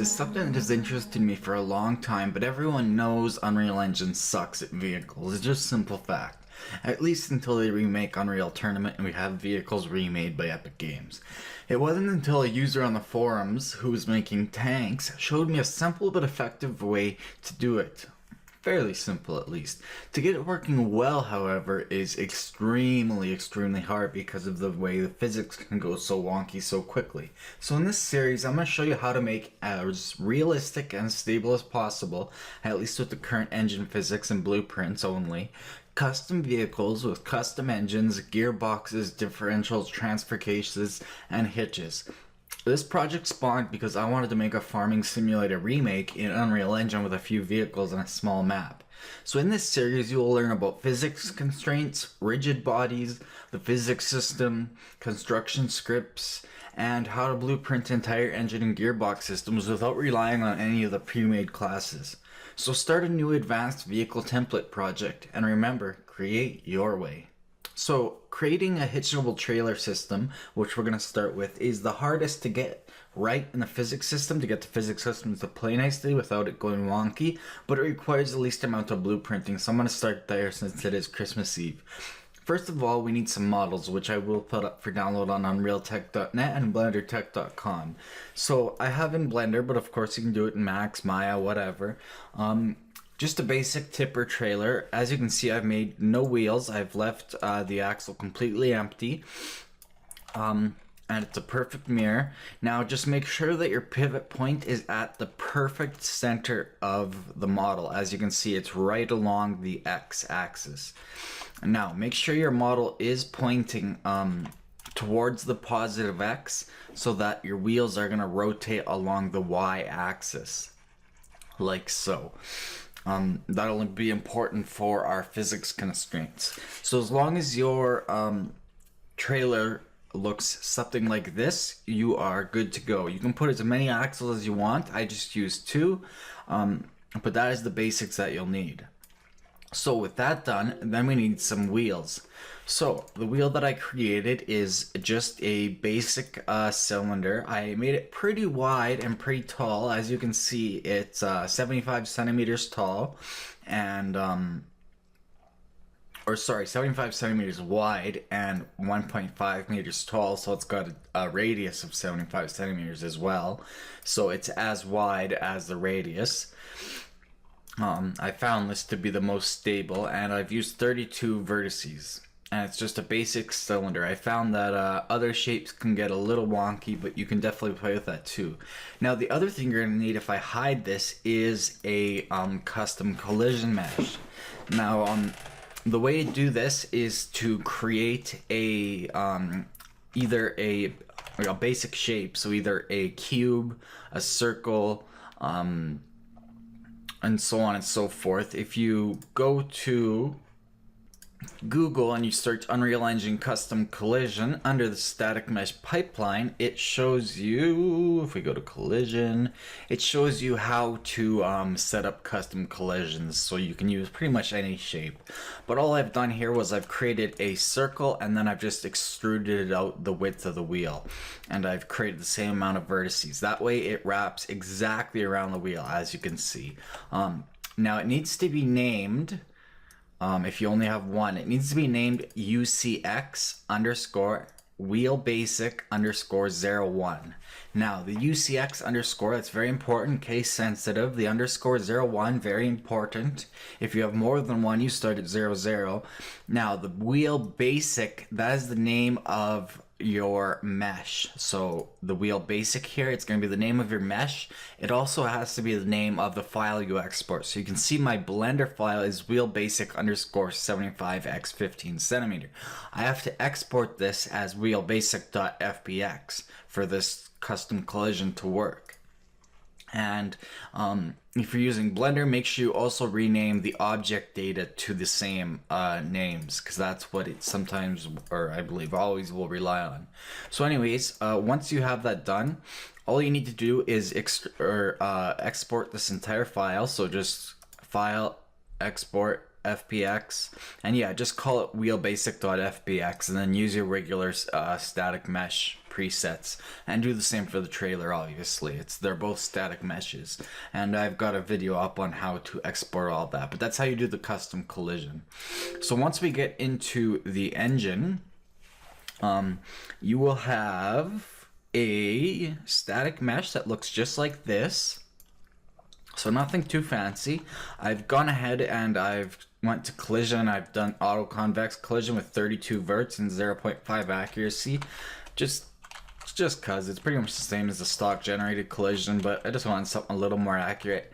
is something that has interested me for a long time, but everyone knows Unreal Engine sucks at vehicles. It's just a simple fact. At least until they remake Unreal Tournament and we have vehicles remade by Epic Games. It wasn't until a user on the forums who was making tanks showed me a simple but effective way to do it. Fairly simple, at least. To get it working well, however, is extremely hard because of the way the physics can go so wonky so quickly. So in this series, I'm going to show you how to make as realistic and stable as possible, at least with the current engine physics and blueprints only, custom vehicles with custom engines, gearboxes, differentials, transfer cases, and hitches. This project spawned because I wanted to make a farming simulator remake in Unreal Engine with a few vehicles and a small map. So in this series you will learn about physics constraints, rigid bodies, the physics system, construction scripts, and how to blueprint entire engine and gearbox systems without relying on any of the pre-made classes. So start a new advanced vehicle template project, and remember, create your way. So creating a hitchable trailer system, which we're going to start with, is the hardest to get right in the physics system, to get the physics system to play nicely without it going wonky, but it requires the least amount of blueprinting, so I'm going to start there since it is Christmas Eve. First of all, we need some models, which I will put up for download on UnrealTek.net and BlenderTech.com. So I have in Blender, but of course you can do it in Max, Maya, whatever. Just a basic tipper trailer. As you can see, I've made no wheels. I've left the axle completely empty. And it's a perfect mirror. Now just make sure that your pivot point is at the perfect center of the model. As you can see, it's right along the x-axis. Now make sure your model is pointing towards the positive x so that your wheels are going to rotate along the y-axis, like so. That'll be important for our physics constraints. So as long as your trailer looks something like this, you are good to go. You can put as many axles as you want. I just used 2, but that is the basics that you'll need. So with that done, then we need some wheels. So the wheel that I created is just a basic cylinder. I made it pretty wide and pretty tall. As you can see, it's 75 centimeters tall and 75 centimeters wide and 1.5 meters tall, so it's got a radius of 75 centimeters as well, so it's as wide as the radius. I found this to be the most stable, and I've used 32 vertices, and it's just a basic cylinder. I found that other shapes can get a little wonky, but you can definitely play with that too. Now the other thing you're going to need if I hide this is a custom collision mesh. Now the way to do this is to create a either a basic shape, so either a cube, a circle, and so on and so forth. If you go to Google and you search Unreal Engine Custom Collision, under the static mesh pipeline, it shows you, if we go to collision, it shows you how to set up custom collisions, so you can use pretty much any shape. But all I've done here was I've created a circle and then I've just extruded out the width of the wheel, and I've created the same amount of vertices. That way it wraps exactly around the wheel, as you can see. Now it needs to be named. If you only have one, it needs to be named UCX underscore wheel basic underscore 01. Now the UCX underscore, that's very important, case sensitive. The underscore 01, very important. If you have more than one, you start at 00. Now the wheel basic, that is the name of your mesh. So the wheel basic here, it's going to be the name of your mesh. It also has to be the name of the file you export. So you can see my Blender file is wheel basic underscore 75x 15 centimeter. I have to export this as wheel basic.fbx for this custom collision to work. And if you're using Blender, make sure you also rename the object data to the same names, because that's what it sometimes, or I believe always, will rely on. So anyways, once you have that done, all you need to do is export this entire file. So just file, export, .fbx, and yeah, just call it wheelbasic.fbx, and then use your regular static mesh presets, and do the same for the trailer. Obviously, they're both static meshes, and I've got a video up on how to export all that. But that's how you do the custom collision. So once we get into the engine, you will have a static mesh that looks just like this. So nothing too fancy. I've gone ahead and I've went to collision. I've done auto convex collision with 32 verts and 0.5 accuracy. Just cause it's pretty much the same as the stock generated collision, but I just wanted something a little more accurate.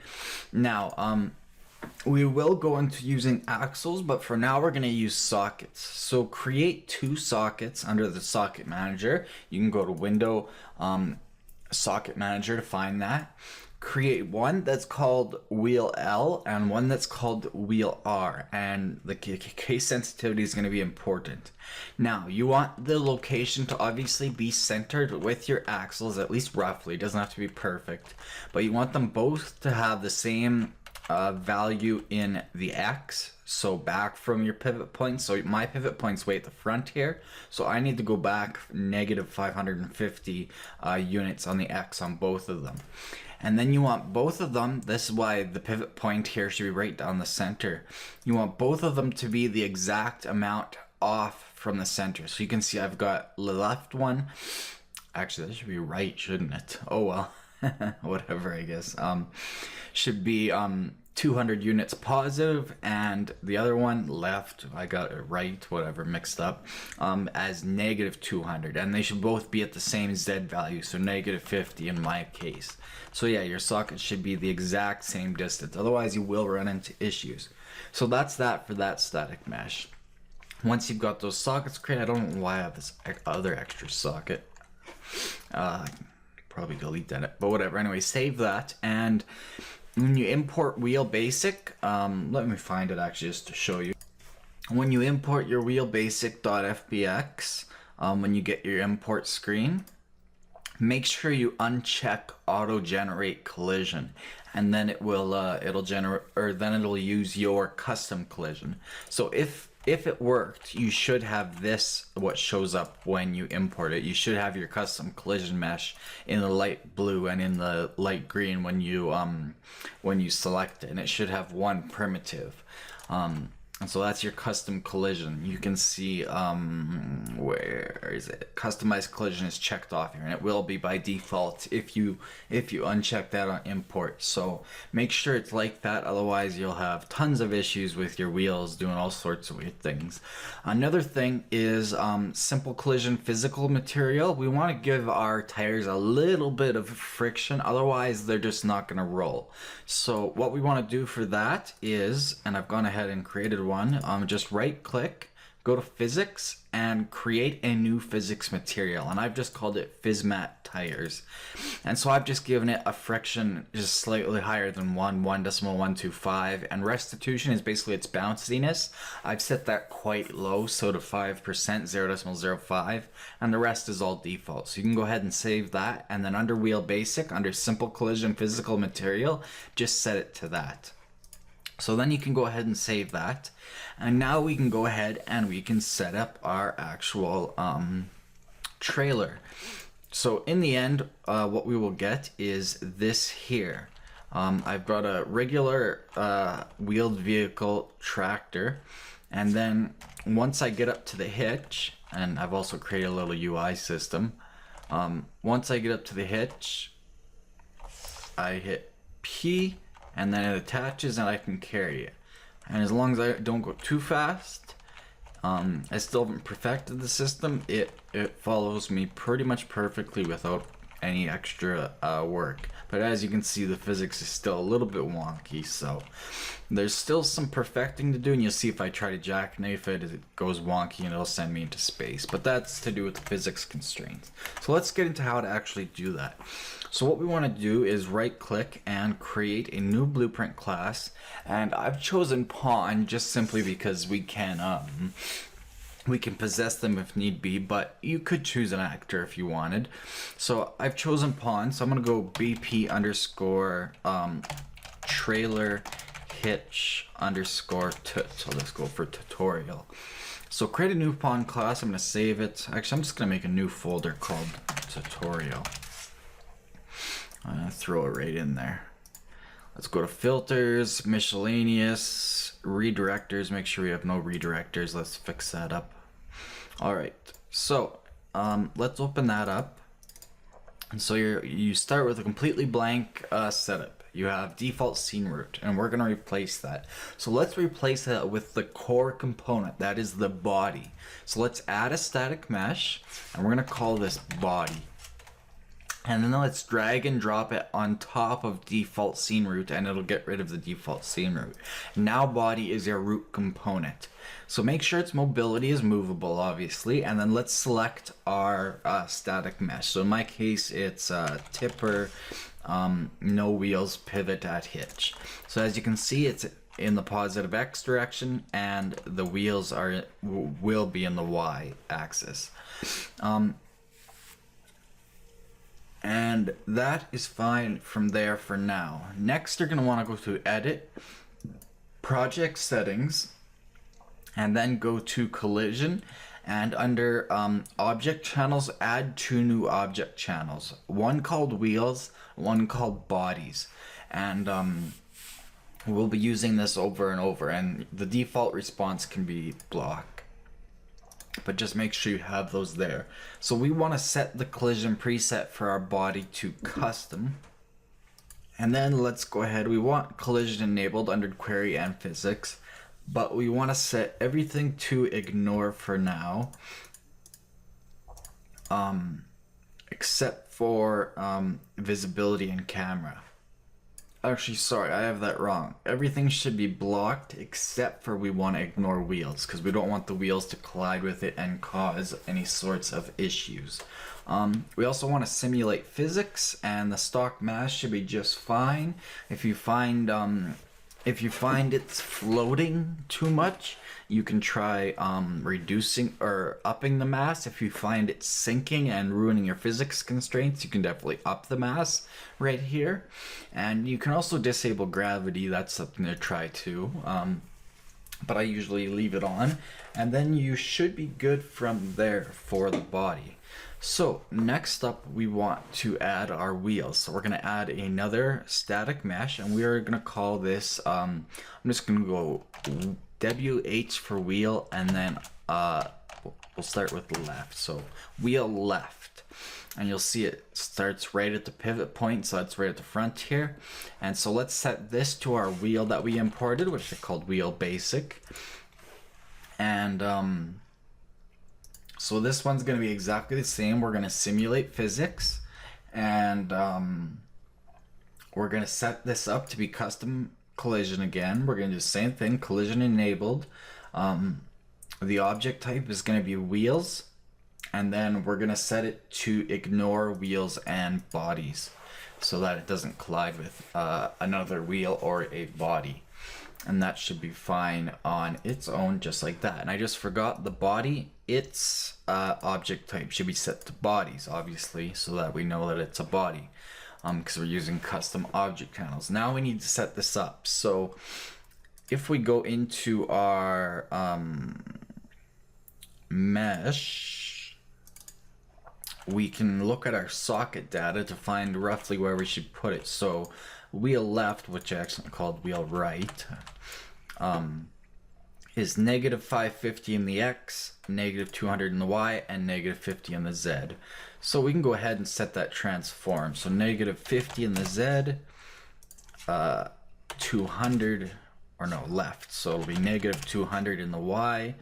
Now, we will go into using axles, but for now we're going to use sockets. So create 2 sockets under the socket manager. You can go to window, socket manager to find that. Create one that's called wheel L and one that's called wheel R, and the case sensitivity is going to be important. Now, you want the location to obviously be centered with your axles, at least roughly. It doesn't have to be perfect, but you want them both to have the same value in the X, so back from your pivot point. So my pivot point's way at the front here, so I need to go back negative 550 units on the X on both of them. And then you want both of them, this is why the pivot point here should be right down the center. You want both of them to be the exact amount off from the center. So you can see I've got the left one, actually that should be right, shouldn't it? Oh well, whatever, I guess. Should be 200 units positive, and the other one left, I got it right, whatever, mixed up, as negative 200, and they should both be at the same Z value, so negative 50 in my case. So yeah, your socket should be the exact same distance, otherwise you will run into issues. So that's that for that static mesh. Once you've got those sockets created, I don't know why I have this other extra socket. Probably delete that, but whatever. Anyway, save that, and when you import wheel basic, let me find it actually just to show you. When you import your wheel basic.fbx, when you get your import screen, make sure you uncheck auto generate collision, and then it will it'll generate, or then it'll use your custom collision. So if it worked, you should have this, what shows up when you import it. You should have your custom collision mesh in the light blue and in the light green when you select it, and it should have one primitive. And so that's your custom collision. You can see, where is it? Customized collision is checked off here, and it will be by default if you uncheck that on import. So make sure it's like that, otherwise you'll have tons of issues with your wheels doing all sorts of weird things. Another thing is simple collision physical material. We want to give our tires a little bit of friction, otherwise they're just not going to roll. So what we want to do for that is, and I've gone ahead and created one, just right click, go to physics, and create a new physics material, and I've just called it PhysMat tires. And so I've just given it a friction just slightly higher than 1.125, and restitution is basically its bounciness. I've set that quite low, so to 5%, 0.05, and the rest is all default. So you can go ahead and save that, and then under wheel basic, under simple collision physical material, just set it to that. So then you can go ahead and save that, and now we can go ahead and we can set up our actual trailer. So in the end, what we will get is this here. I've brought a regular wheeled vehicle tractor, and then once I get up to the hitch, and I've also created a little UI system, once I get up to the hitch, I hit P, and then it attaches and I can carry it. And as long as I don't go too fast, I still haven't perfected the system. It follows me pretty much perfectly without any extra work. But as you can see, the physics is still a little bit wonky, so there's still some perfecting to do, and you'll see if I try to jackknife it, it goes wonky and it'll send me into space. But that's to do with the physics constraints. So let's get into how to actually do that. So what we want to do is right click and create a new blueprint class, and I've chosen pawn just simply because we can possess them if need be, but you could choose an actor if you wanted. So I've chosen pawn, so I'm gonna go BP underscore trailer hitch underscore tut. So let's go for tutorial. So create a new pawn class. I'm going to save it. Actually, I'm just going to make a new folder called tutorial. I'm going to throw it right in there. Let's go to filters, miscellaneous, redirectors. Make sure we have no redirectors. Let's fix that up. All right. So let's open that up. And so you start with a completely blank setup. You have default scene root, and we're going to replace that. So let's replace that with the core component, that is the body. So let's add a static mesh, and we're going to call this body. And then let's drag and drop it on top of default scene root, and it'll get rid of the default scene root. Now body is your root component. So make sure its mobility is movable, obviously, and then let's select our static mesh. So in my case, it's tipper, no wheels, pivot at hitch. So as you can see, it's in the positive X direction, and the wheels will be in the Y axis. And that is fine from there for now. Next, you're going to want to go to Edit, Project Settings, and then go to Collision. And under Object Channels, add 2 new object channels. One called Wheels, one called Bodies. And we'll be using this over and over. And the default response can be block. But just make sure you have those there. So we want to set the collision preset for our body to custom. And then let's go ahead. We want collision enabled under query and physics, but we want to set everything to ignore for now, except for visibility and camera. Actually, sorry, I have that wrong. Everything should be blocked except for we want to ignore wheels, because we don't want the wheels to collide with it and cause any sorts of issues. We also want to simulate physics, and the stock mass should be just fine. If you find it's floating too much, you can try reducing or upping the mass. If you find it sinking and ruining your physics constraints, you can definitely up the mass right here. And you can also disable gravity. That's something to try too. But I usually leave it on. And then you should be good from there for the body. So next up, we want to add our wheels. So we're going to add another static mesh, and we're going to call this, I'm just going to go WH for wheel, and then we'll start with left. So wheel left, and you'll see it starts right at the pivot point, so that's right at the front here. And so let's set this to our wheel that we imported, which is called wheel basic. And so this one's going to be exactly the same. We're going to simulate physics, and we're going to set this up to be custom collision again. We're going to do the same thing, collision enabled. The object type is going to be wheels, and then we're going to set it to ignore wheels and bodies so that it doesn't collide with another wheel or a body. And that should be fine on its own, just like that. And I just forgot the body, its object type should be set to bodies, obviously, so that we know that it's a body, because we're using custom object channels. Now we need to set this up. So if we go into our mesh, we can look at our socket data to find roughly where we should put it. So wheel left, which I actually called wheel right, is negative 550 in the X, negative 200 in the Y, and negative 50 in the Z. So we can go ahead and set that transform. So negative 50 in the Z, 200, or no, left. So it'll be negative 200 in the Y,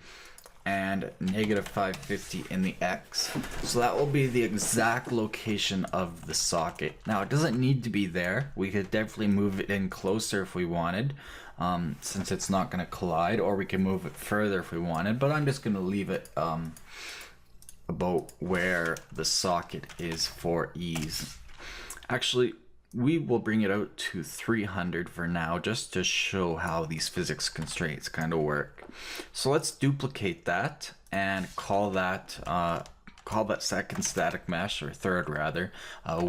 and negative 550 in the X. So that will be the exact location of the socket. Now it doesn't need to be there. We could definitely move it in closer if we wanted, since it's not going to collide, or we can move it further if we wanted, but I'm just going to leave it about where the socket is for ease. Actually, we will bring it out to 300 for now, just to show how these physics constraints kind of work. So let's duplicate that and call that second static mesh, or third rather,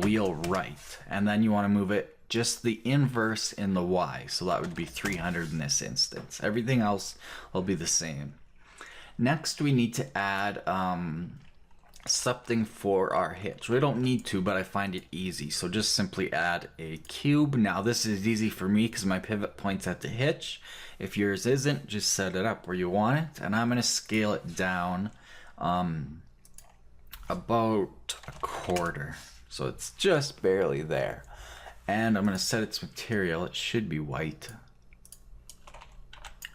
wheel right. And then you want to move it just the inverse in the y. So that would be 300 in this instance. Everything else will be the same. Next, we need to add something for our hitch. We don't need to, but I find it easy. So just simply add a cube. Now this is easy for me because my pivot points at the hitch. If yours isn't, just set it up where you want it. And I'm going to scale it down about a quarter. So it's just barely there. And I'm going to set its material. It should be white,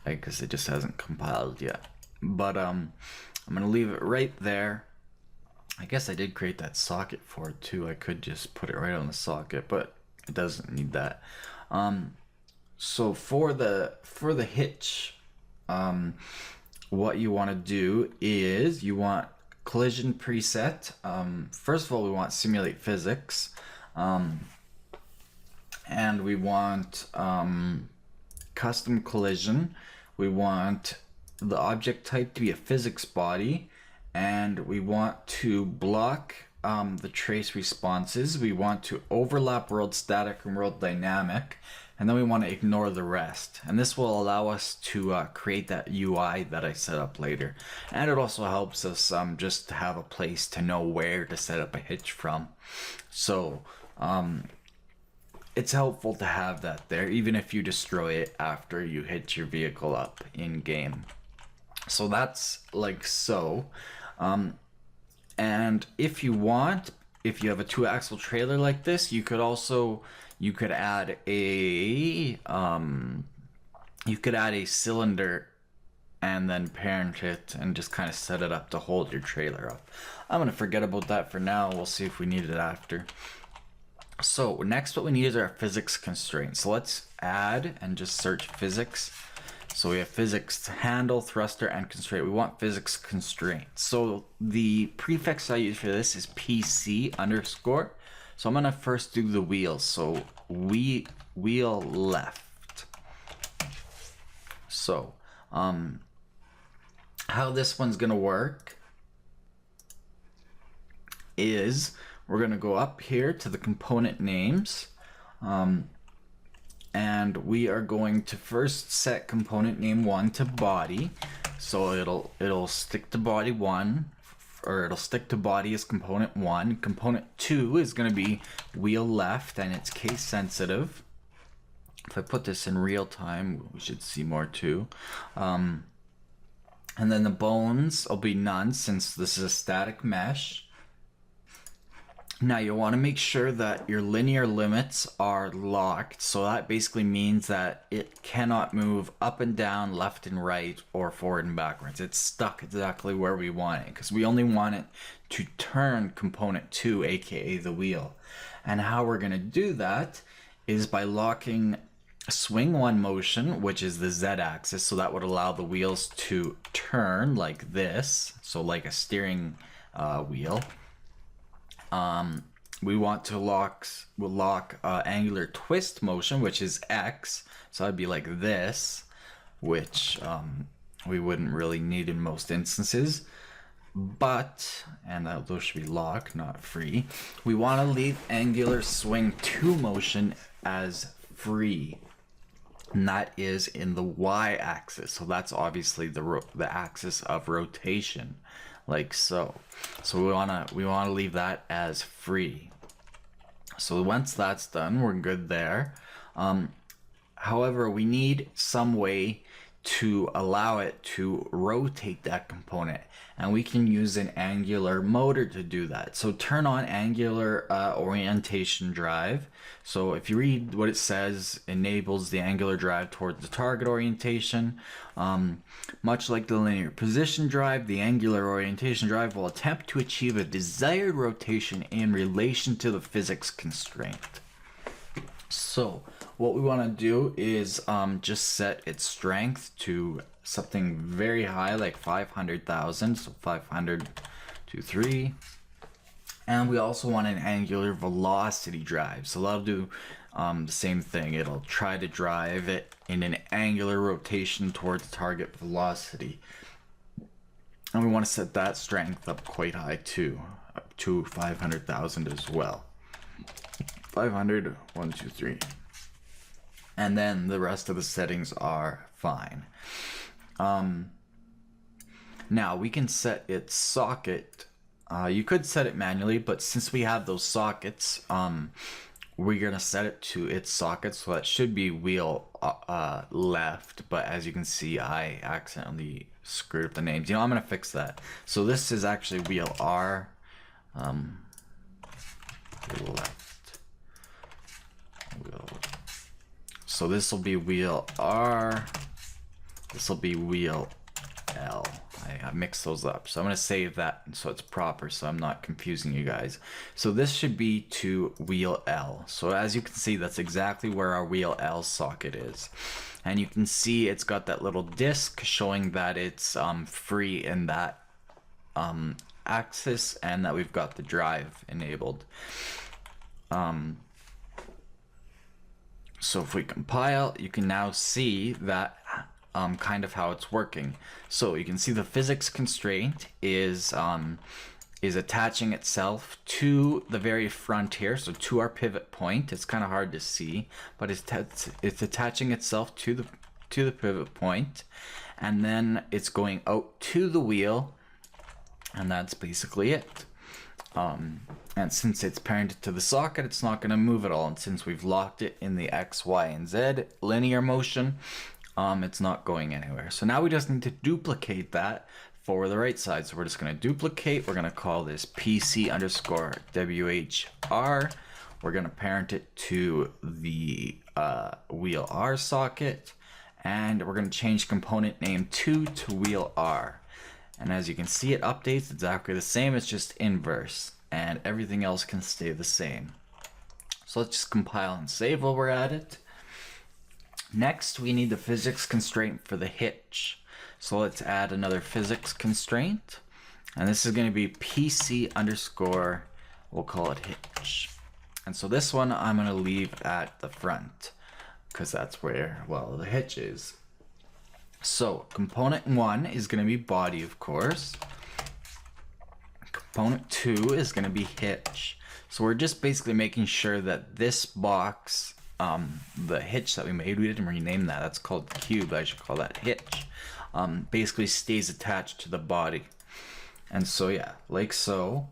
because it just hasn't compiled yet. But I'm going to leave it right there. I guess I did create that socket for it too. I could just put it right on the socket, but it doesn't need that. So for the hitch, what you want to do is you want collision preset. First of all, we want simulate physics, and we want custom collision. We want the object type to be a physics body, and we want to block the trace responses. We want to overlap world static and world dynamic, and then we want to ignore the rest. And this will allow us to create that UI that I set up later. And it also helps us just to have a place to know where to set up a hitch from. So it's helpful to have that there, even if you destroy it after you hitch your vehicle up in game. So that's like so. And if you want, if you have a 2-axle trailer like this, you could add a cylinder and then parent it and just kind of set it up to hold your trailer up. I'm gonna forget about that for now. We'll see if we need it after. So next, what we need is our physics constraint. So let's add and just search physics. So we have physics handle, thruster, and constraint. We want physics constraint. So the prefix I use for this is PC underscore. So I'm gonna first do the wheels. So wheel left. So how this one's gonna work is we're gonna go up here to the component names. And we are going to first set component name 1 to body. So it'll stick to body 1, or it'll stick to body as component 1. Component 2 is going to be wheel left, and it's case sensitive. If I put this in real time, we should see more too. And then the bones will be none, since this is a static mesh. Now you want to make sure that your linear limits are locked. So that basically means that it cannot move up and down, left and right, or forward and backwards. It's stuck exactly where we want it, because we only want it to turn component 2, aka the wheel. And how we're going to do that is by locking swing 1 motion, which is the z-axis. So that would allow the wheels to turn like this, so like a steering wheel. We want to lock angular twist motion, which is X. So that'd be like this, which we wouldn't really need in most instances. But, and those should be locked, not free. We want to leave angular swing 2 motion as free. And that is in the y-axis. So that's obviously the axis of rotation, like so. So we wanna leave that as free. So once that's done, we're good there. However, we need some way to allow it to rotate that component, and we can use an angular motor to do that. So turn on angular orientation drive. So if you read what it says, enables the angular drive towards the target orientation. Much like the linear position drive, the angular orientation drive will attempt to achieve a desired rotation in relation to the physics constraint. So what we want to do is just set its strength to something very high, like 500,000, so 500 to 3. And we also want an angular velocity drive, so that'll do the same thing. It'll try to drive it in an angular rotation towards target velocity. And we want to set that strength up quite high too, up to 500,000 as well. 500, 1, 2, 3. And then the rest of the settings are fine. Now we can set its socket. You could set it manually, but since we have those sockets, we're gonna set it to its socket, so that should be wheel left. But as you can see, I accidentally screwed up the names. I'm gonna fix that. So this is actually wheel R. Left. Wheel. So this will be wheel R. This will be wheel L. I mixed those up, so I'm going to save that so it's proper, so I'm not confusing you guys. So this should be to wheel L. So as you can see, that's exactly where our wheel L socket is, and you can see it's got that little disc showing that it's free in that axis, and that we've got the drive enabled. So if we compile, you can now see that kind of how it's working. So you can see the physics constraint is attaching itself to the very front here, so to our pivot point. It's kind of hard to see, but it's attaching itself to the pivot point, and then it's going out to the wheel, and that's basically it. And since it's parented to the socket, it's not going to move at all. And since we've locked it in the X, Y, and Z linear motion, it's not going anywhere. So now we just need to duplicate that for the right side. So we're just going to duplicate. We're going to call this PC underscore WHR. We're going to parent it to the wheel R socket. And we're going to change component name 2 to wheel R. And as you can see, it updates exactly the same. It's just inverse, and everything else can stay the same. So let's just compile and save while we're at it. Next, we need the physics constraint for the hitch. So let's add another physics constraint, and this is going to be PC underscore, we'll call it hitch. And so this one I'm going to leave at the front, because that's where, well, the hitch is. So component 1 is going to be body, of course. Component 2 is going to be hitch. So we're just basically making sure that this box, the hitch that we made, we didn't rename that. That's called the cube. I should call that hitch. Basically stays attached to the body. And so yeah, like so.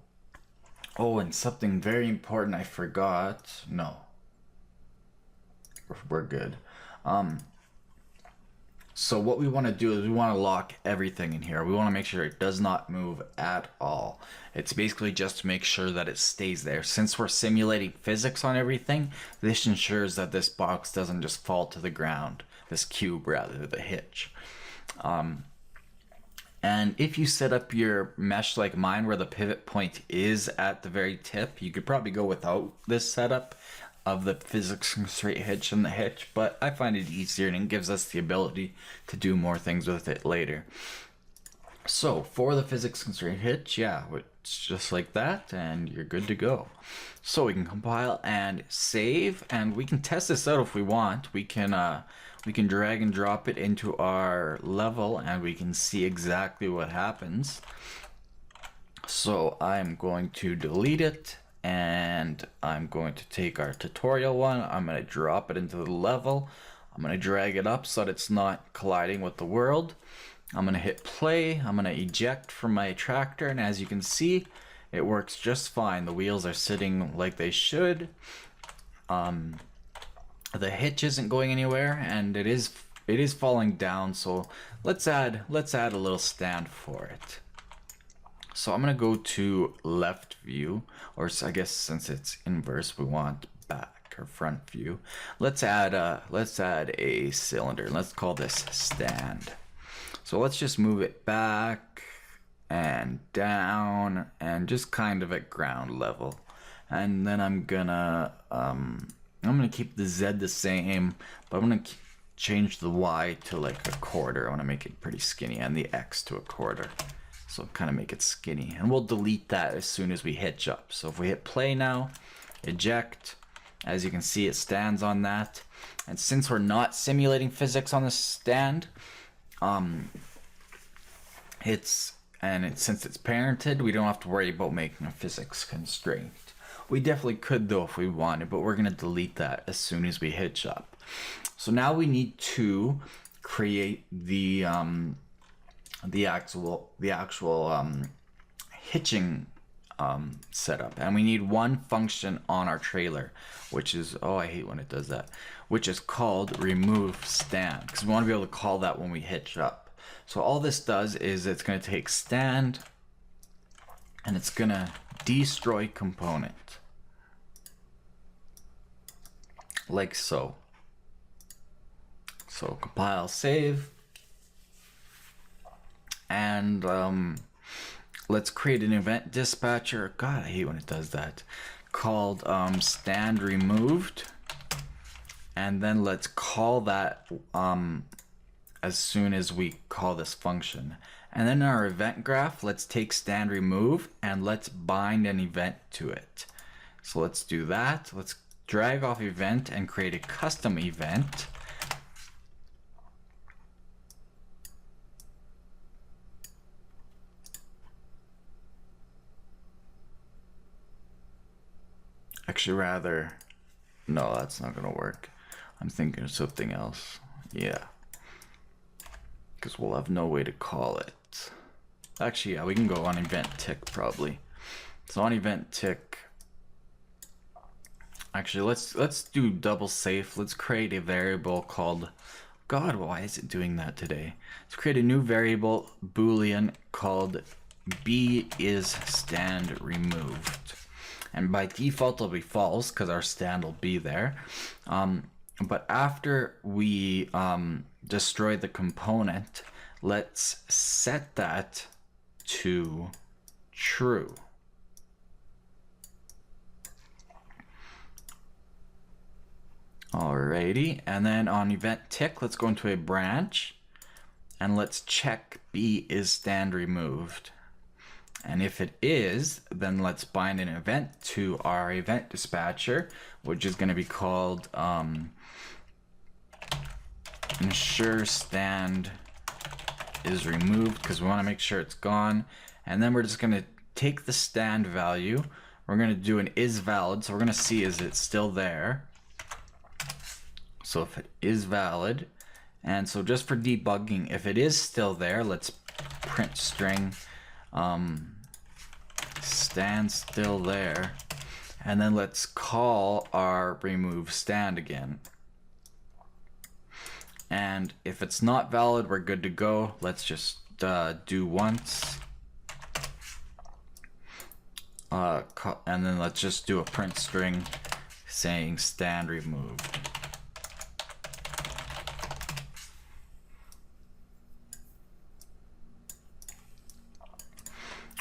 Oh, and something very important I forgot. No. We're good. So what we want to do is we want to lock everything in here. We want to make sure it does not move at all. It's basically just to make sure that it stays there. Since we're simulating physics on everything, this ensures that this box doesn't just fall to the ground. This cube, rather, the hitch. And if you set up your mesh like mine, where the pivot point is at the very tip, you could probably go without this setup of the physics constraint hitch and the hitch, but I find it easier, and it gives us the ability to do more things with it later. So for the physics constraint hitch, yeah, it's just like that, and you're good to go. So we can compile and save, and we can test this out if we want. We can drag and drop it into our level, and we can see exactly what happens. So I'm going to delete it, and I'm going to take our tutorial one. I'm going to drop it into the level. I'm going to drag it up so that it's not colliding with the world. I'm going to hit play. I'm going to eject from my tractor, and as you can see, it works just fine. The wheels are sitting like they should. The hitch isn't going anywhere, and it is falling down. So let's add a little stand for it. So I'm gonna go to left view, or I guess since it's inverse, we want back or front view. Let's add a cylinder. Let's call this stand. So let's just move it back and down, and just kind of at ground level. And then I'm gonna keep the Z the same, but I'm gonna change the Y to like a quarter. I want to make it pretty skinny, and the X to a quarter. So kind of make it skinny, and we'll delete that as soon as we hitch up. So if we hit play now, eject, as you can see, it stands on that. And since we're not simulating physics on the stand, since it's parented, we don't have to worry about making a physics constraint. We definitely could though if we wanted, but we're gonna delete that as soon as we hitch up. So now we need to create the actual hitching setup, and we need one function on our trailer, which is, oh, I hate when it does that, which is called remove stand, because we want to be able to call that when we hitch up. So all this does is it's going to take stand and it's going to destroy component like so. So compile, save, and let's create an event dispatcher. God, I hate when it does that. Called stand removed, and then let's call that as soon as we call this function. And then in our event graph, let's take stand remove and let's bind an event to it. So let's do that. Let's drag off event and create a custom event. Actually, rather, no, that's not gonna work. I'm thinking of something else. Yeah, because we'll have no way to call it. Actually, yeah, we can go on event tick probably. So on event tick, actually, let's do double safe. Let's create a variable called, God, why is it doing that today? Let's create a new variable boolean called b is stand removed. And by default it'll be false because our stand will be there. But after we destroy the component, let's set that to true. Alrighty, and then on event tick, let's go into a branch and let's check b is stand removed. And if it is, then let's bind an event to our event dispatcher, which is going to be called ensure stand is removed, because we want to make sure it's gone. And then we're just going to take the stand value. We're going to do an is valid. So we're going to see, is it still there? So if it is valid, and so just for debugging, if it is still there, let's print string stand still there, and then let's call our remove stand again. And if it's not valid, we're good to go. Let's just do once, and then let's just do a print string saying stand removed.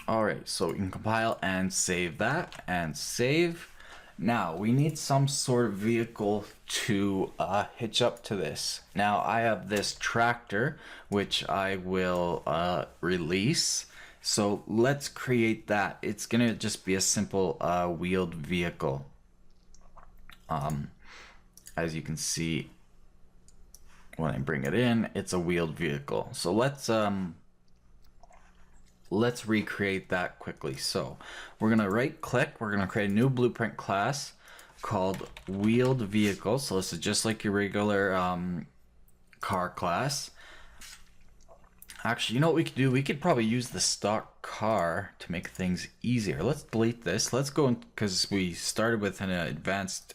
Alright, so we can compile and save that, and save. Now, we need some sort of vehicle to hitch up to this. Now, I have this tractor, which I will release. So let's create that. It's going to just be a simple wheeled vehicle. As you can see, when I bring it in, it's a wheeled vehicle. So let's recreate that quickly. So we're gonna right click, we're gonna create a new blueprint class called wheeled vehicle. So this is just like your regular car class. Actually, you know what we could do? We could probably use the stock car to make things easier. Let's delete this. Let's go, because we started with an advanced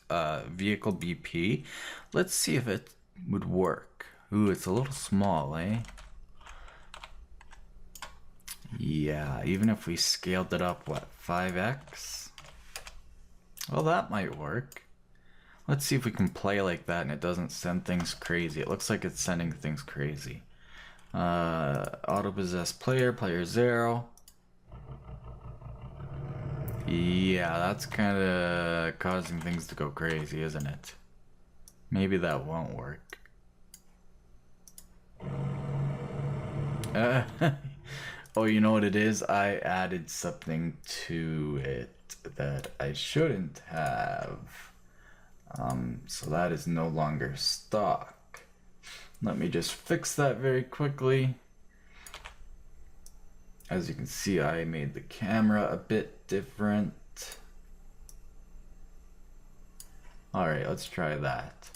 vehicle BP. Let's see if it would work. Ooh, it's a little small, eh? Yeah, even if we scaled it up, what, 5x? Well, that might work. Let's see if we can play like that and it doesn't send things crazy. It looks like it's sending things crazy. Auto-possess player, player 0. Yeah, that's kind of causing things to go crazy, isn't it? Maybe that won't work. Oh, you know what it is? I added something to it that I shouldn't have. So that is no longer stock. Let me just fix that very quickly. As you can see, I made the camera a bit different. Alright, let's try that.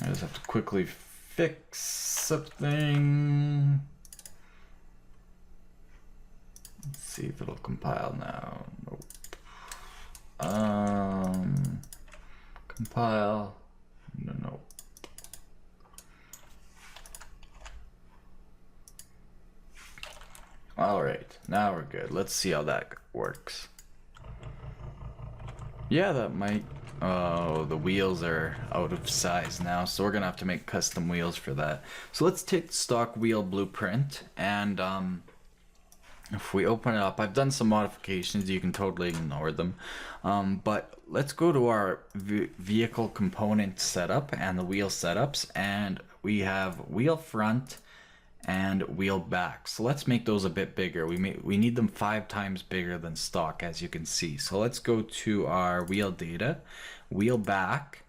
I just have to quickly fix something. Let's see if it'll compile now. Nope. Compile. No. Alright, now we're good. Let's see how that works. Yeah, that might... Oh, the wheels are out of size now, so we're gonna have to make custom wheels for that. So let's take the stock wheel blueprint, and if we open it up, I've done some modifications, you can totally ignore them. But let's go to our vehicle component setup and the wheel setups, and we have wheel front and wheel back. So let's make those a bit bigger. We need them 5 times bigger than stock, as you can see. So let's go to our wheel data, wheel back.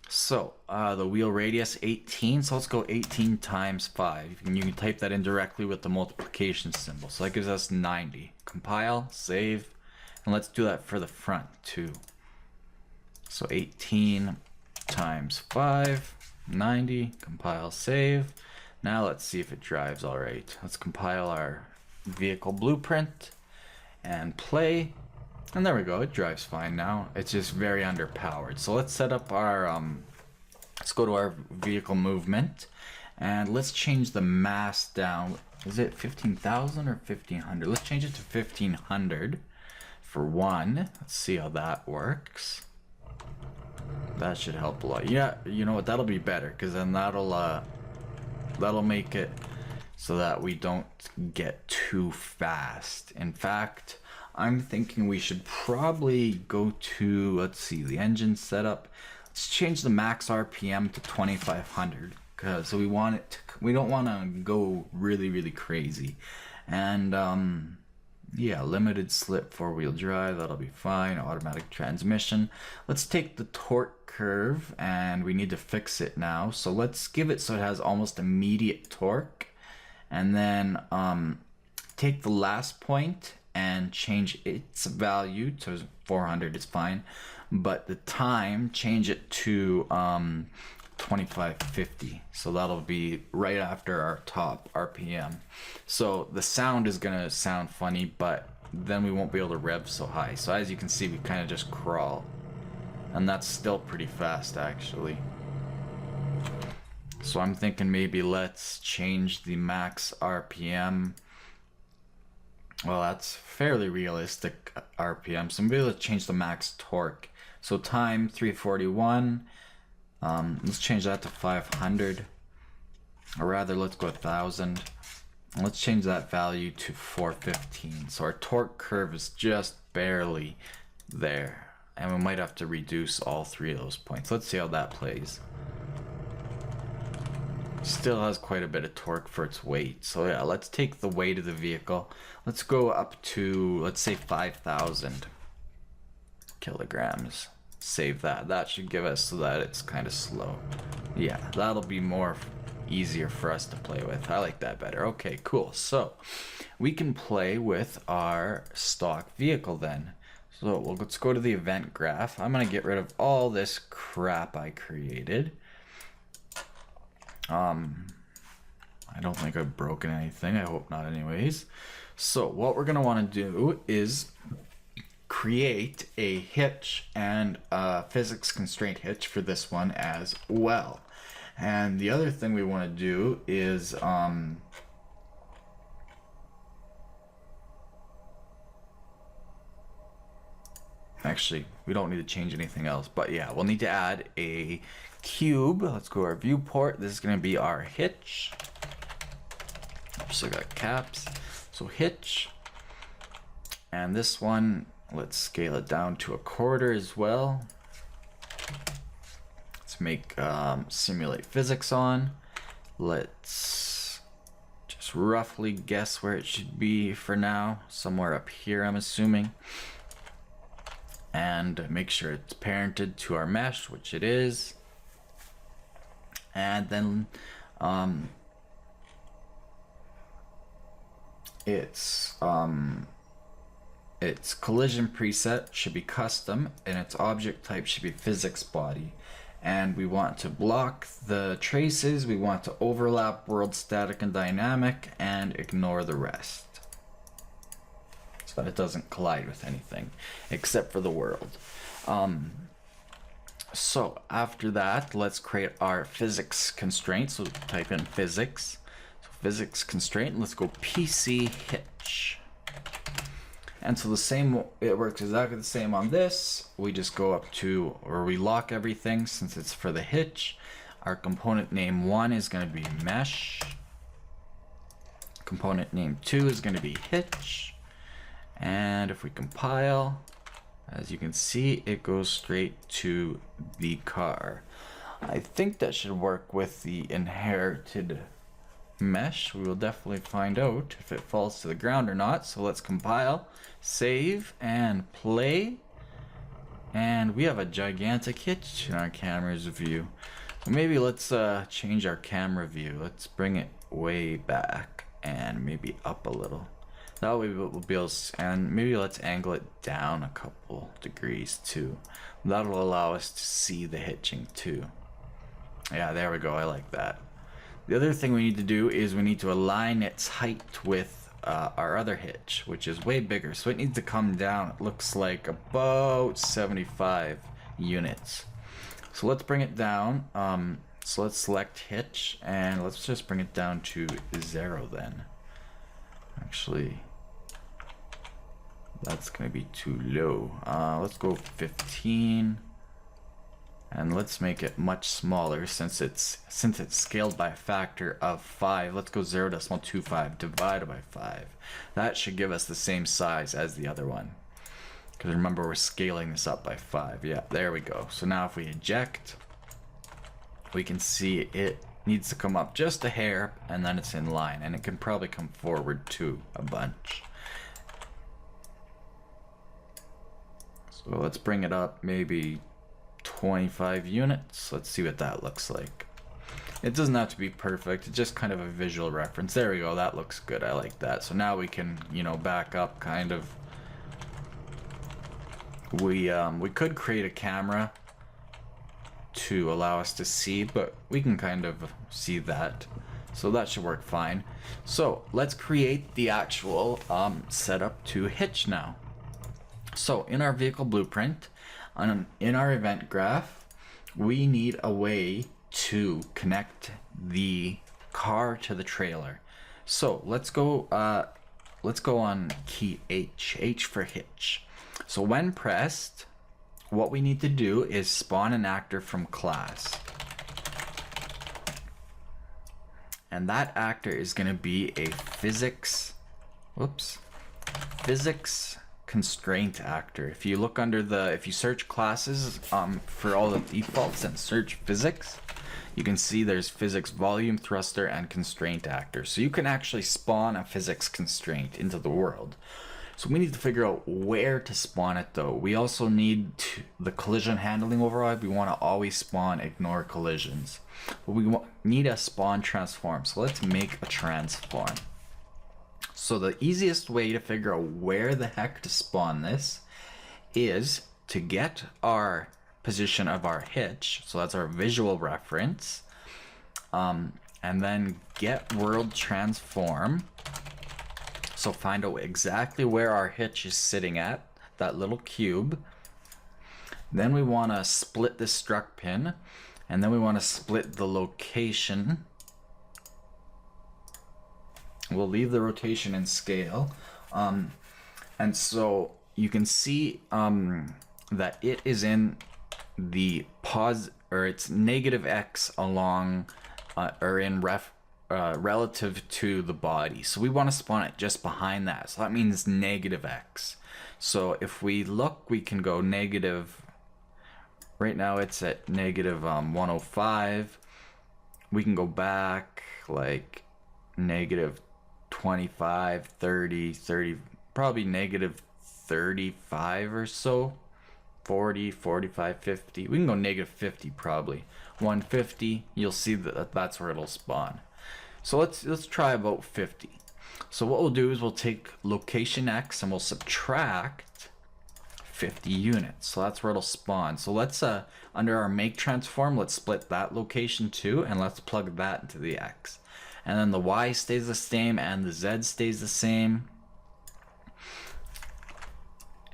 So the wheel radius 18, so let's go 18 times 5, and you can type that in directly with the multiplication symbol. So that gives us 90. Compile, save, and let's do that for the front too. So 18 times 5, 90, compile, save. Now let's see if it drives all right. Let's compile our vehicle blueprint and play. And there we go, it drives fine now. It's just very underpowered. So let's set up our, let's go to our vehicle movement and let's change the mass down. Is it 15,000 or 1,500? Let's change it to 1,500 for 1. Let's see how that works. That should help a lot. Yeah, you know what, that'll be better, because then that'll make it so that we don't get too fast. In fact, I'm thinking we should probably go to, let's see, the engine setup. Let's change the max RPM to 2,500, because we want it to, we don't want to go really crazy. And yeah, limited slip 4-wheel drive, that'll be fine. Automatic transmission. Let's take the torque curve, and we need to fix it now. So let's give it so it has almost immediate torque, and then take the last point and change its value to 400. It's fine, but the time, change it to 2550, so that'll be right after our top RPM. So the sound is gonna sound funny, but then we won't be able to rev so high. So as you can see, we kind of just crawl, and that's still pretty fast actually. So I'm thinking maybe let's change the max RPM. Well, that's fairly realistic RPM, so maybe let's change the max torque. So time 341. Let's change that to 500, or rather let's go 1,000. Let's change that value to 415. So our torque curve is just barely there, and we might have to reduce all 3 of those points. Let's see how that plays. Still has quite a bit of torque for its weight. So yeah, let's take the weight of the vehicle. Let's go up to, let's say 5,000 kilograms. Save that. That should give us so that it's kind of slow. Yeah, that'll be more easier for us to play with. I like that better. Okay, cool. So we can play with our stock vehicle then. So let's go to the event graph. I'm gonna get rid of all this crap I created. I don't think I've broken anything. I hope not anyways. So what we're gonna want to do is create a hitch and a physics constraint hitch for this one as well. And the other thing we want to do is actually, we don't need to change anything else, but yeah, we'll need to add a cube. Let's go to our viewport. This is going to be our hitch. Oops, I got caps. So hitch, and this one, let's scale it down to 1/4 as well. Let's make simulate physics on. Let's just roughly guess where it should be for now. Somewhere up here, I'm assuming. And make sure it's parented to our mesh, which it is. And then it's its collision preset should be custom, and its object type should be physics body. And we want to block the traces, we want to overlap world static and dynamic, and ignore the rest. So that it doesn't collide with anything, except for the world. So after that, let's create our physics constraint. So type in physics. So physics constraint, let's go PC Hitch. And so the same, it works exactly the same on this. We just go up to, or we lock everything since it's for the hitch. Our component name 1 is going to be mesh. Component name 2 is going to be hitch. And if we compile, as you can see, it goes straight to the car. I think that should work with the inherited mesh. We will definitely find out if it falls to the ground or not. So let's compile, save, and play. And we have a gigantic hitch in our camera's view. So maybe let's change our camera view. Let's bring it way back and maybe up a little. That way we'll be able to, and maybe let's angle it down a couple degrees too. That'll allow us to see the hitching too. Yeah, there we go. I like that. The other thing we need to do is we need to align its height with our other hitch, which is way bigger. So it needs to come down. It looks like about 75 units. So let's bring it down. So let's select hitch and let's just bring it down to 0 then. Actually, that's gonna be too low. Let's go 15. And let's make it much smaller since it's scaled by a factor of 5. Let's go 0.25 divided by 5. That should give us the same size as the other one. Because remember, we're scaling this up by 5. Yeah, there we go. So now if we eject, we can see it needs to come up just a hair and then it's in line. And it can probably come forward too a bunch. So let's bring it up maybe 25 units. Let's see what that looks like. It doesn't have to be perfect, it's just kind of a visual reference. There we go, that looks good. I like that. So now we can, you know, back up kind of. We could create a camera to allow us to see, but we can kind of see that. So that should work fine. So let's create the actual setup to hitch now. So in our vehicle blueprint, in our event graph, we need a way to connect the car to the trailer. So let's go on key H for hitch. So when pressed, what we need to do is spawn an actor from class. And that actor is going to be a physics constraint actor. If you look under if you search classes for all the defaults and search physics, you can see there's physics volume thruster and constraint actor. So you can actually spawn a physics constraint into the world. So we need to figure out where to spawn it though. We also need the collision handling override. We want to always spawn ignore collisions. But we need a spawn transform. So let's make a transform. So the easiest way to figure out where the heck to spawn this is to get our position of our hitch. So that's our visual reference. And then get world transform. So find out exactly where our hitch is sitting at, that little cube. Then we want to split this struct pin. And then we want to split the location. We'll leave the rotation and scale. And so you can see that it is in the it's negative X along or in relative to the body. So we want to spawn it just behind that. So that means negative X. So if we look, we can go negative. Right now it's at negative 105. We can go back like negative 25, 30, 30, probably negative 35 or so, 40, 45, 50. We can go negative 50 probably. 150, you'll see that that's where it'll spawn. So let's try about 50. So what we'll do is we'll take location X and we'll subtract 50 units. So that's where it'll spawn. So let's, under our make transform, let's split that location too, and let's plug that into the X. And then the Y stays the same and the Z stays the same.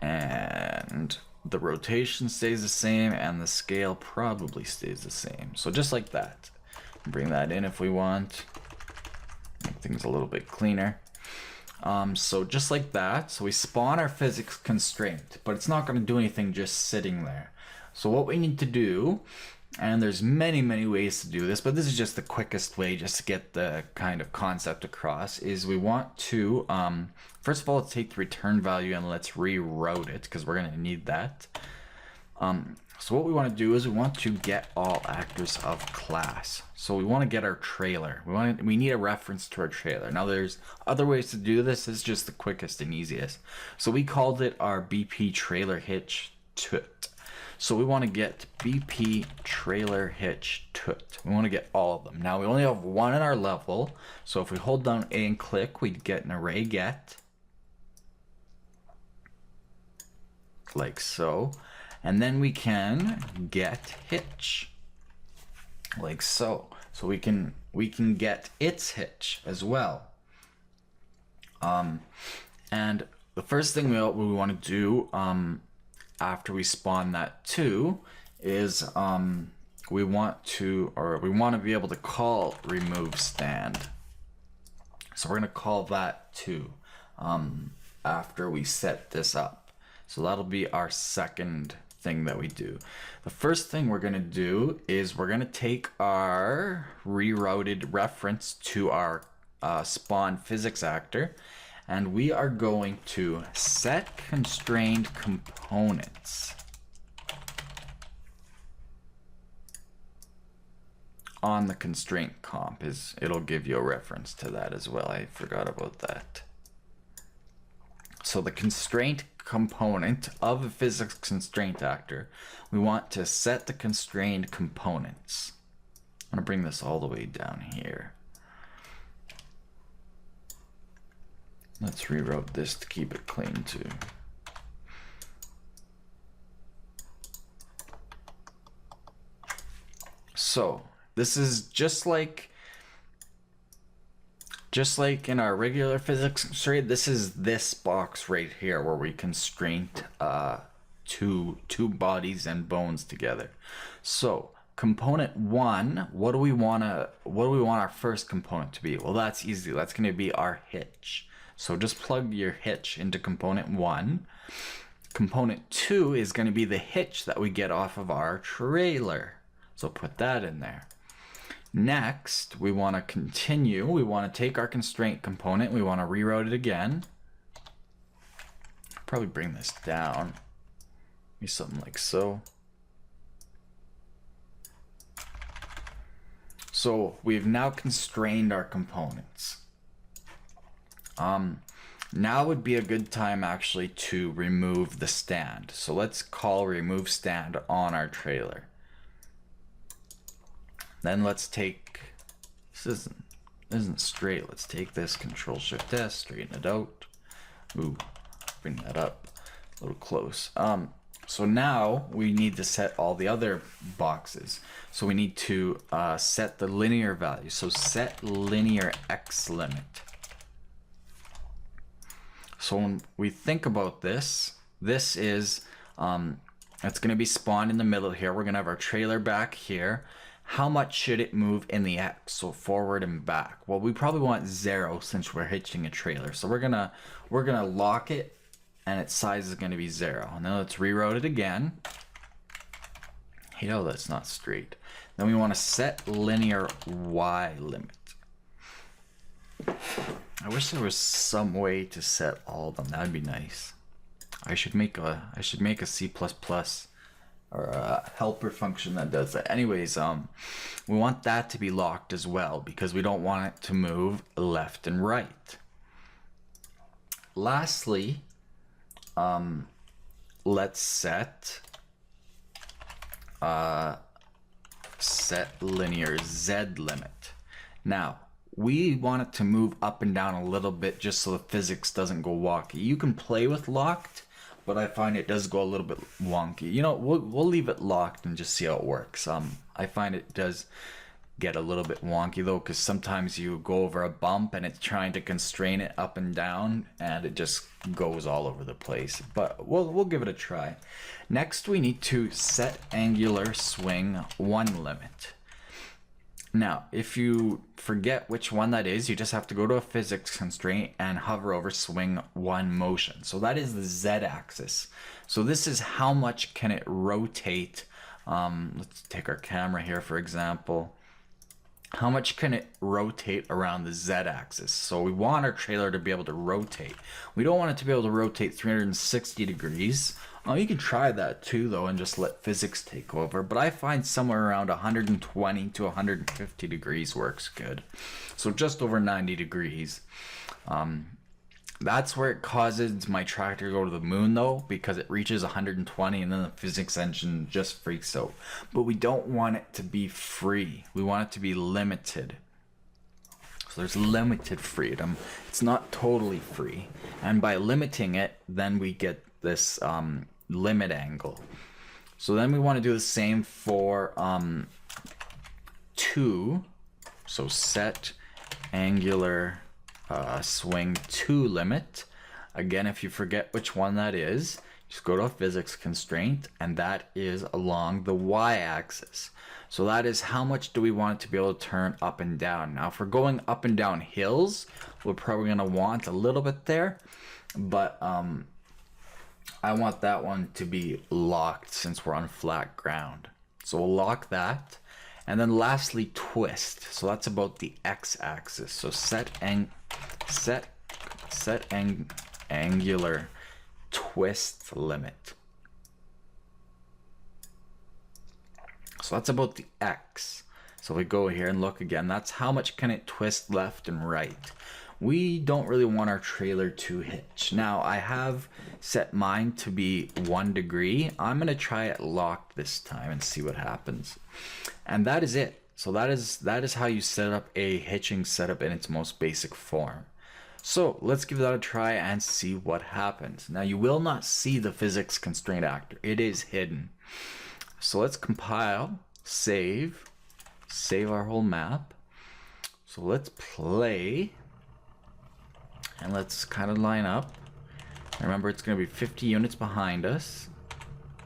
And the rotation stays the same and the scale probably stays the same. So just like that. Bring that in if we want. Make things a little bit cleaner. So just like that. So we spawn our physics constraint, but it's not going to do anything just sitting there. So what we need to do, and there's many ways to do this, but this is just the quickest way just to get the kind of concept across, is we want to, first of all, let's take the return value and let's reroute it because we're going to need that. So what we want to do is we want to get all actors of class. So we want to get our trailer. We need a reference to our trailer. Now there's other ways to do this. This is just the quickest and easiest. So we called it our BP trailer hitch tut. So we want to get BP trailer hitch tut. We want to get all of them. Now we only have one in our level. So if we hold down A and click, we'd get an array get. Like so. And then we can get hitch, like so. So we can get its hitch as well. And the first thing we want to do after we spawn that too is we want to be able to call remove stand. So we're gonna call that too after we set this up. So that'll be our second thing that we do. The first thing we're going to do is we're going to take our rerouted reference to our spawn physics actor, and we are going to set constrained components on the constraint comp. It'll give you a reference to that as well. I forgot about that. So the constraint component of a physics constraint actor, we want to set the constrained components. I'm going to bring this all the way down here. Let's reroute this to keep it clean too. So this is just like in our regular physics constraint, this is this box right here where we constraint two bodies and bones together. So component 1, what do we want our first component to be? Well, that's easy. That's going to be our hitch. So just plug your hitch into component 1. Component 2 is going to be the hitch that we get off of our trailer. So put that in there. Next, we want to continue. We want to take our constraint component. We want to reroute it again. Probably bring this down. Maybe something like so. So we've now constrained our components. Now would be a good time actually to remove the stand. So let's call remove stand on our trailer. Then let's take, this isn't straight. Let's take this, Control Shift S, straighten it out. Ooh, bring that up a little close. So now we need to set all the other boxes. So we need to set the linear value. So set linear X limit. So when we think about this, this is, it's gonna be spawned in the middle here. We're gonna have our trailer back here. How much should it move in the X? So forward and back. Well, we probably want 0 since we're hitching a trailer. So we're gonna lock it, and its size is gonna be 0. Now let's reroute it again. Hey, no, that's not straight. Then we want to set linear Y limit. I wish there was some way to set all of them. That'd be nice. I should make a C++ or a helper function that does that. Anyways, we want that to be locked as well because we don't want it to move left and right. Lastly, let's set linear Z limit. Now, we want it to move up and down a little bit just so the physics doesn't go wonky. You can play with locked, but I find it does go a little bit wonky. You know, we'll leave it locked and just see how it works. I find it does get a little bit wonky though, because sometimes you go over a bump and it's trying to constrain it up and down and it just goes all over the place. But we'll give it a try. Next we need to set angular swing 1 limit. Now, if you forget which one that is, you just have to go to a physics constraint and hover over swing 1 motion. So that is the Z axis. So this is how much can it rotate. Let's take our camera here, for example. How much can it rotate around the Z axis? So we want our trailer to be able to rotate. We don't want it to be able to rotate 360 degrees. You can try that too though and just let physics take over, but I find somewhere around 120 to 150 degrees works good. So just over 90 degrees. That's where it causes my tractor to go to the moon though, because it reaches 120 and then the physics engine just freaks out. But we don't want it to be free. We want it to be limited. So there's limited freedom. It's not totally free. And by limiting it, then we get this limit angle. So then we want to do the same for 2. So set angular swing 2 limit. Again, if you forget which one that is, just go to a physics constraint, and that is along the y-axis. So that is how much do we want it to be able to turn up and down. Now if we're going up and down hills, we're probably going to want a little bit there, but I want that one to be locked since we're on flat ground. So we'll lock that. And then lastly, twist. So that's about the x-axis. So set angular twist limit. So that's about the x. So we go here and look again. That's how much can it twist left and right. We don't really want our trailer to hitch. Now I have set mine to be 1 degree. I'm gonna try it locked this time and see what happens. And that is it. So that is how you set up a hitching setup in its most basic form. So let's give that a try and see what happens. Now you will not see the physics constraint actor. It is hidden. So let's compile, save our whole map. So let's play. And let's kind of line up. Remember, it's going to be 50 units behind us.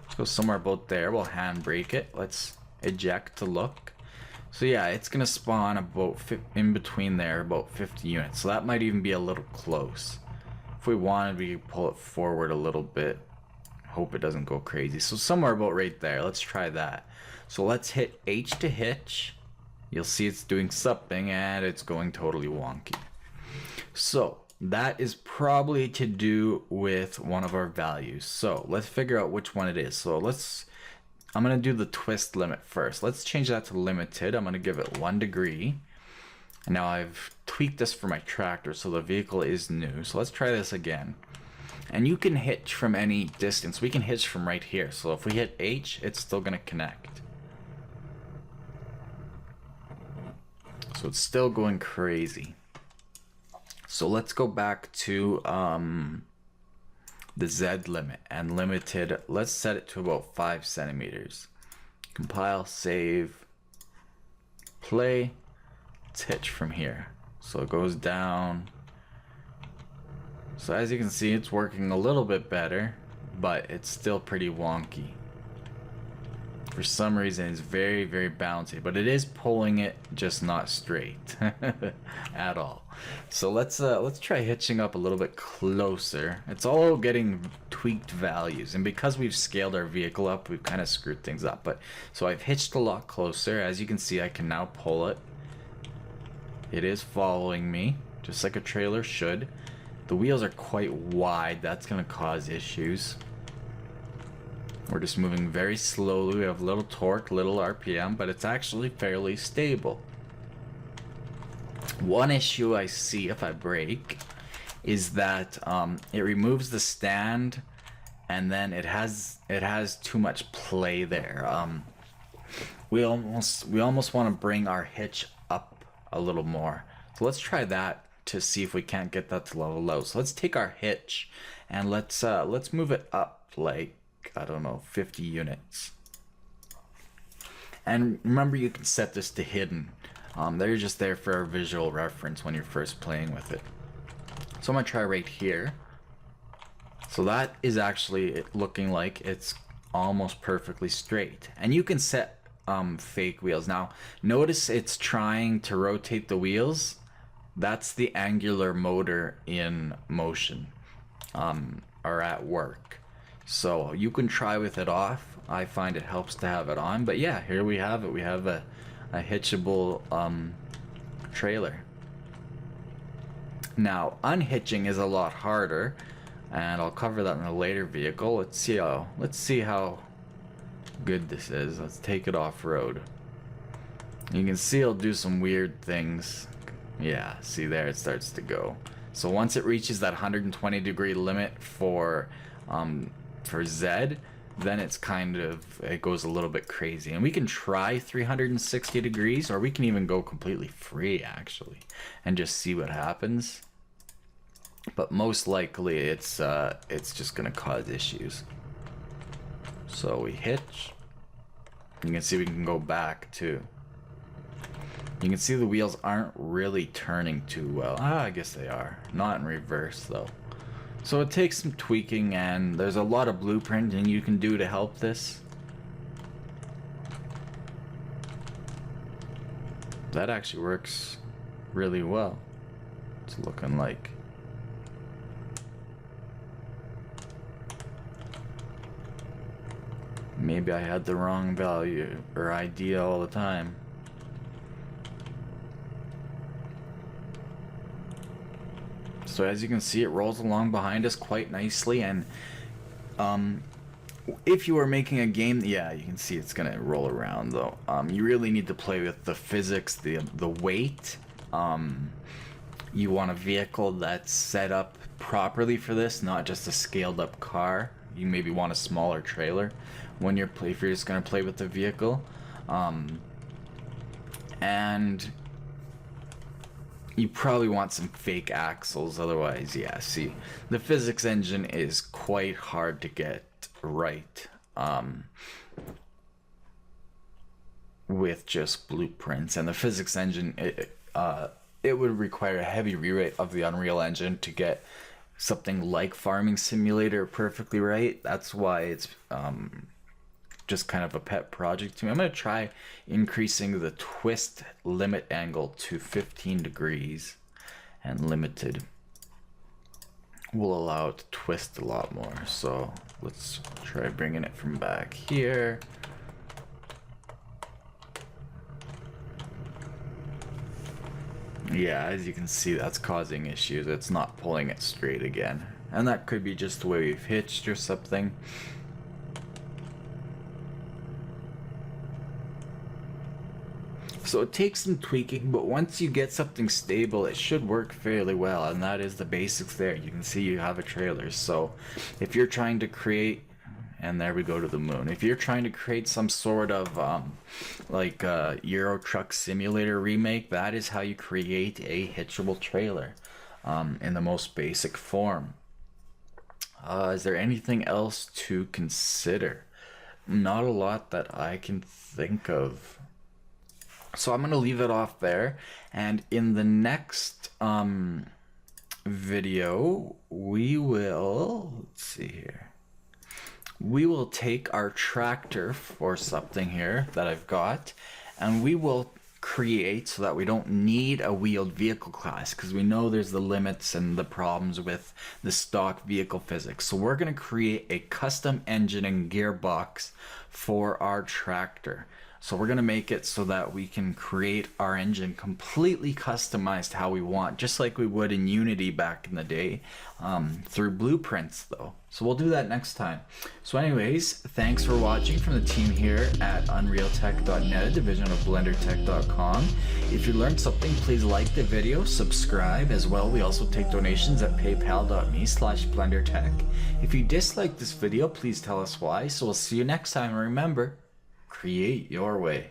Let's go somewhere about there. We'll handbrake it. Let's eject to look. So yeah, it's going to spawn about in between there, about 50 units. So that might even be a little close. If we wanted, we could pull it forward a little bit. Hope it doesn't go crazy. So somewhere about right there. Let's try that. So let's hit H to hitch. You'll see it's doing something and it's going totally wonky. So that is probably to do with one of our values. So let's figure out which one it is. So I'm going to do the twist limit first. Let's change that to limited. I'm going to give it 1 degree. And now I've tweaked this for my tractor, so the vehicle is new. So let's try this again. And you can hitch from any distance. We can hitch from right here. So if we hit H, it's still going to connect. So it's still going crazy. So let's go back to the Z limit and limited. Let's set it to about 5 centimeters. Compile, save, play. Let's hitch from here. So it goes down. So as you can see, it's working a little bit better, but it's still pretty wonky. For some reason, it's very, very bouncy, but it is pulling it just not straight at all. So let's try hitching up a little bit closer. It's all getting tweaked values, and because we've scaled our vehicle up, we've kind of screwed things up. But so I've hitched a lot closer. As you can see, I can now pull it. It is following me, just like a trailer should. The wheels are quite wide. That's going to cause issues. We're just moving very slowly. We have little torque, little RPM, but it's actually fairly stable. One issue I see if I brake is that it removes the stand, and then it has too much play there. We almost want to bring our hitch up a little more. So let's try that to see if we can't get that to level out. So let's take our hitch and let's move it up like, I don't know, 50 units. And remember, you can set this to hidden. They're just there for a visual reference when you're first playing with it. So I'm gonna try right here. So that is actually looking like it's almost perfectly straight. And you can set fake wheels. Now notice it's trying to rotate the wheels. That's the angular motor in motion, or at work. So you can try with it off. I find it helps to have it on. But yeah, here we have it. We have a hitchable trailer. Now unhitching is a lot harder, and I'll cover that in a later vehicle. Let's see how good this is. Let's take it off-road. You can see it'll do some weird things. Yeah, see there, it starts to go. So once it reaches that 120 degree limit for Z, then it's it goes a little bit crazy. And we can try 360 degrees, or we can even go completely free actually and just see what happens. But most likely it's just gonna cause issues. So we hitch. You can see we can go back too. You can see the wheels aren't really turning too well. I guess they are. Not in reverse though. So it takes some tweaking, and there's a lot of blueprinting you can do to help this. That actually works really well. It's looking like. Maybe I had the wrong value or idea all the time. So as you can see, it rolls along behind us quite nicely, and if you are making a game, yeah, you can see it's gonna roll around though. You really need to play with the physics, the weight. You want a vehicle that's set up properly for this, not just a scaled up car. You maybe want a smaller trailer when if you're just gonna play with the vehicle, and you probably want some fake axles. Otherwise, yeah, see, the physics engine is quite hard to get right with just blueprints. And the physics engine, it would require a heavy rewrite of the Unreal Engine to get something like Farming Simulator perfectly right. That's why it's just kind of a pet project to me. I'm going to try increasing the twist limit angle to 15 degrees, and limited will allow it to twist a lot more. So let's try bringing it from back here. Yeah, as you can see, that's causing issues. It's not pulling it straight again, and that could be just the way we've hitched or something. So it takes some tweaking, but once you get something stable, it should work fairly well, and that is the basics there. You can see you have a trailer. So if you're trying to create, and there we go to the moon. If you're trying to create some sort of like Euro Truck Simulator remake, that is how you create a hitchable trailer in the most basic form. Is there anything else to consider? Not a lot that I can think of. So I'm going to leave it off there, and in the next video we will, let's see here, we will take our tractor for something here that I've got, and we will create so that we don't need a wheeled vehicle class, because we know there's the limits and the problems with the stock vehicle physics. So we're going to create a custom engine and gearbox for our tractor. So we're going to make it so that we can create our engine completely customized how we want, just like we would in Unity back in the day, through blueprints though. So we'll do that next time. So anyways, thanks for watching from the team here at UnrealTek.net, a division of BlenderTech.com. If you learned something, please like the video, subscribe as well. We also take donations at paypal.me/BlenderTech. If you disliked this video, please tell us why. So we'll see you next time. And remember, create your way.